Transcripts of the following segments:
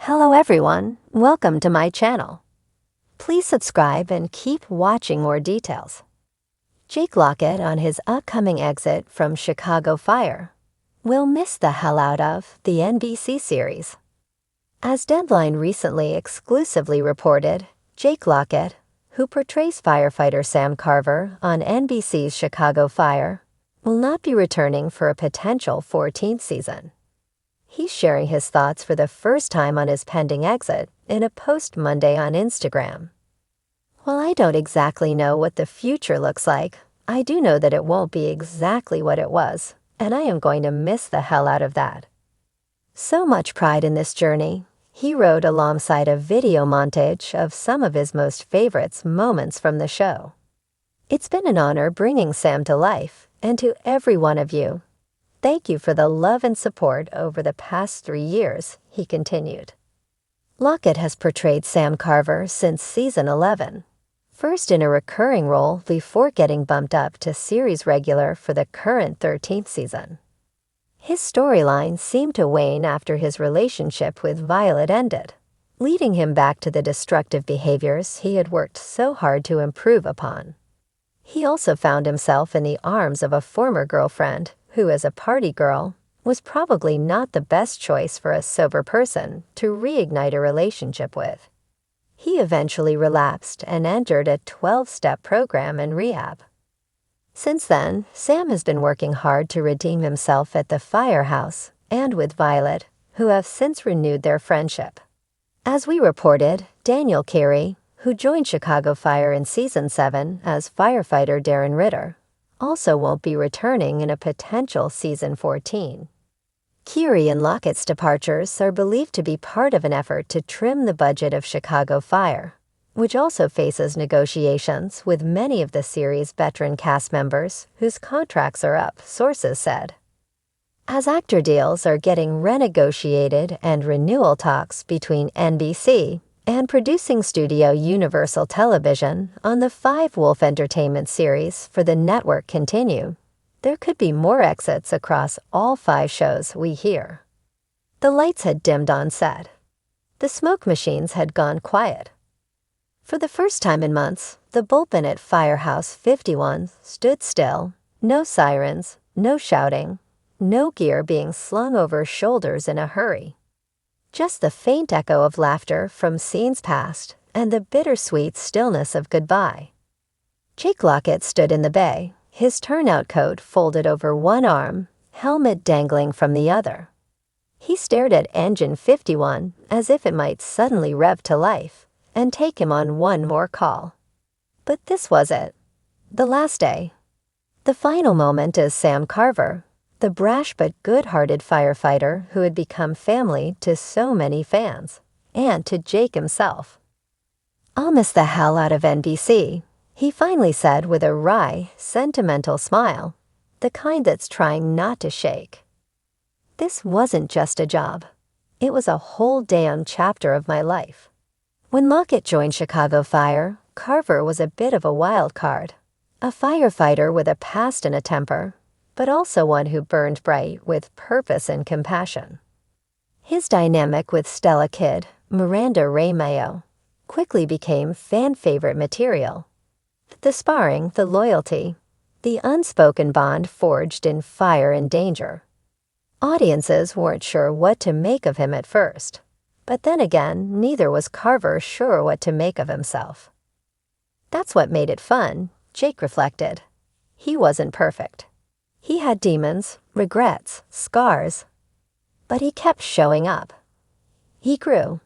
Hello everyone, welcome to my channel. Please subscribe and keep watching more details. Jake Lockett on his upcoming exit from Chicago Fire will miss the hell out of the NBC series. As Deadline recently exclusively reported, Jake Lockett, who portrays firefighter Sam Carver on NBC's Chicago Fire, will not be returning for a potential 14th season. He's sharing his thoughts for the first time on his pending exit in a post Monday on Instagram. While I don't exactly know what the future looks like, I do know that it won't be exactly what it was, and I am going to miss the hell out of that. So much pride in this journey, he wrote alongside a video montage of some of his most favorites moments from the show. It's been an honor bringing Sam to life, and to every one of you, thank you for the love and support over the past 3 years, he continued. Lockett has portrayed Sam Carver since season 11, first in a recurring role before getting bumped up to series regular for the current 13th season. His storyline seemed to wane after his relationship with Violet ended, leading him back to the destructive behaviors he had worked so hard to improve upon. He also found himself in the arms of a former girlfriend who, as a party girl, was probably not the best choice for a sober person to reignite a relationship with. He eventually relapsed and entered a 12-step program in rehab. Since then, Sam has been working hard to redeem himself at the firehouse and with Violet, who have since renewed their friendship. As we reported, Daniel Carey, who joined Chicago Fire in season 7 as firefighter Darren Ritter, also won't be returning in a potential season 14. Carey and Lockett's departures are believed to be part of an effort to trim the budget of Chicago Fire, which also faces negotiations with many of the series' veteran cast members whose contracts are up, sources said. As actor deals are getting renegotiated and renewal talks between NBC and producing studio Universal Television on the 5 Wolf Entertainment series for the network continue, there could be more exits across all 5 shows we hear. The lights had dimmed on set. The smoke machines had gone quiet. For the first time in months, the bullpen at Firehouse 51 stood still, no sirens, no shouting, no gear being slung over shoulders in a hurry. Just the faint echo of laughter from scenes past and the bittersweet stillness of goodbye. Jake Lockett stood in the bay, his turnout coat folded over one arm, helmet dangling from the other. He stared at Engine 51 as if it might suddenly rev to life and take him on one more call. But this was it. The last day. The final moment as Sam Carver, the brash but good-hearted firefighter who had become family to so many fans, and to Jake himself. "I'll miss the hell out of NBC," he finally said with a wry, sentimental smile, the kind that's trying not to shake. "This wasn't just a job. It was a whole damn chapter of my life." When Lockett joined Chicago Fire, Carver was a bit of a wild card, a firefighter with a past and a temper, but also one who burned bright with purpose and compassion. His dynamic with Stella Kidd, Miranda Ray Mayo, quickly became fan-favorite material. The sparring, the loyalty, the unspoken bond forged in Fire and Danger. Audiences weren't sure what to make of him at first. But then again, neither was Carver sure what to make of himself. That's what made it fun, Jake reflected. He wasn't perfect. He had demons, regrets, scars. But he kept showing up. He grew.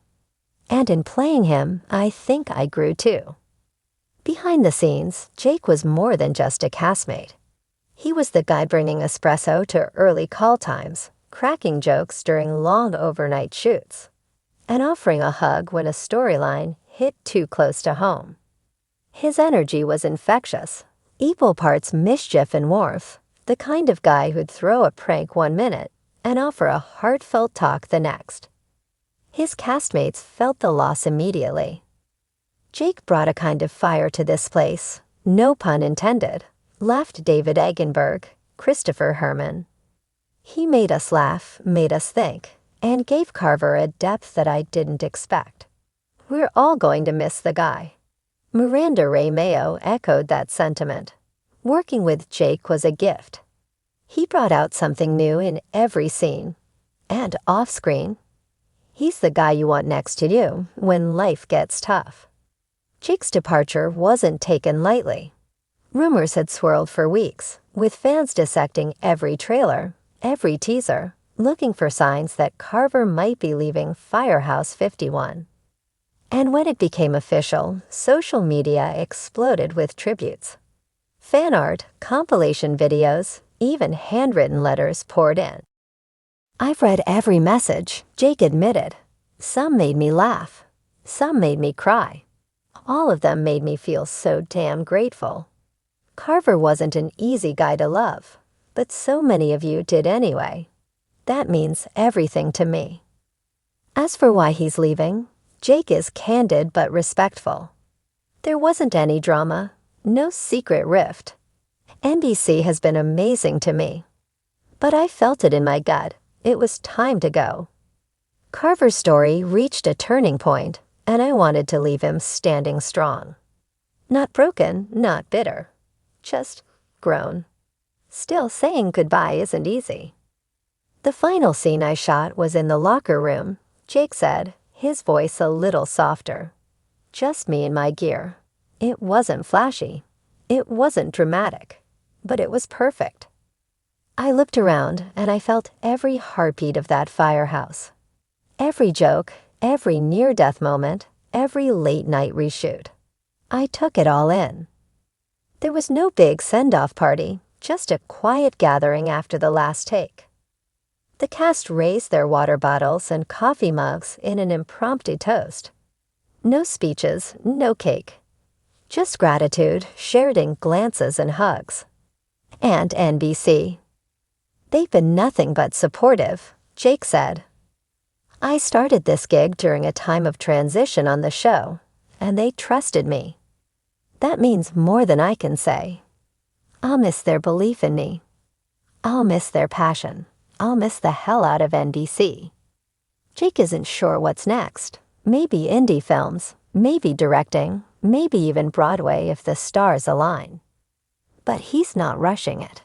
And in playing him, I think I grew too. Behind the scenes, Jake was more than just a castmate. He was the guy bringing espresso to early call times, cracking jokes during long overnight shoots, and offering a hug when a storyline hit too close to home. His energy was infectious, equal parts mischief and warmth, the kind of guy who'd throw a prank 1 minute and offer a heartfelt talk the next. His castmates felt the loss immediately. Jake brought a kind of fire to this place, no pun intended, laughed David Eggenberg, Christopher Herman. He made us laugh, made us think, and gave Carver a depth that I didn't expect. We're all going to miss the guy. Miranda Ray Mayo echoed that sentiment. Working with Jake was a gift. He brought out something new in every scene. And off-screen, he's the guy you want next to you when life gets tough. Jake's departure wasn't taken lightly. Rumors had swirled for weeks, with fans dissecting every trailer, every teaser, looking for signs that Carver might be leaving Firehouse 51. And when it became official, social media exploded with tributes. Fan art, compilation videos, even handwritten letters poured in. I've read every message, Jake admitted. Some made me laugh. Some made me cry. All of them made me feel so damn grateful. Carver wasn't an easy guy to love, but so many of you did anyway. That means everything to me. As for why he's leaving, Jake is candid but respectful. There wasn't any drama, no secret rift. NBC has been amazing to me. But I felt it in my gut. It was time to go. Carver's story reached a turning point, and I wanted to leave him standing strong. Not broken, not bitter. Just grown. Still, saying goodbye isn't easy. The final scene I shot was in the locker room, Jake said, his voice a little softer. Just me and my gear. It wasn't flashy. It wasn't dramatic. But it was perfect. I looked around and I felt every heartbeat of that firehouse. Every joke, every near-death moment, every late-night reshoot. I took it all in. There was no big send-off party, just a quiet gathering after the last take. The cast raised their water bottles and coffee mugs in an impromptu toast. No speeches, no cake. Just gratitude shared in glances and hugs. And NBC. They've been nothing but supportive, Jake said. I started this gig during a time of transition on the show, and they trusted me. That means more than I can say. I'll miss their belief in me. I'll miss their passion. I'll miss the hell out of NBC. Jake isn't sure what's next. Maybe indie films, maybe directing, maybe even Broadway if the stars align. But he's not rushing it.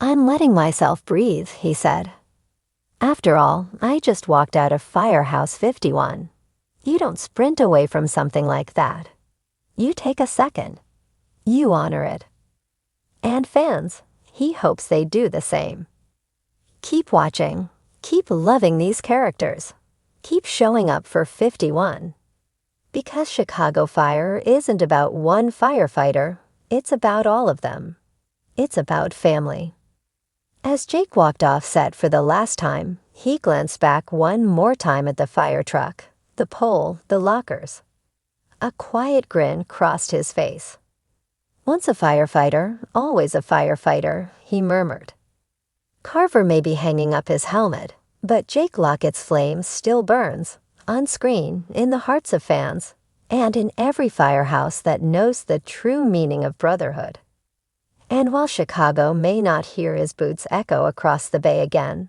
I'm letting myself breathe, he said. After all, I just walked out of Firehouse 51. You don't sprint away from something like that. You take a second. You honor it. And fans, he hopes they do the same. Keep watching. Keep loving these characters. Keep showing up for 51. Because Chicago Fire isn't about one firefighter, it's about all of them. It's about family. As Jake walked off set for the last time, he glanced back one more time at the fire truck, the pole, the lockers. A quiet grin crossed his face. Once a firefighter, always a firefighter, he murmured. Carver may be hanging up his helmet, but Jake Lockett's flame still burns, on screen, in the hearts of fans, and in every firehouse that knows the true meaning of brotherhood. And while Chicago may not hear his boots echo across the bay again,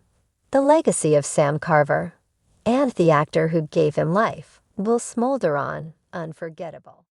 the legacy of Sam Carver, and the actor who gave him life, will smolder on, unforgettable.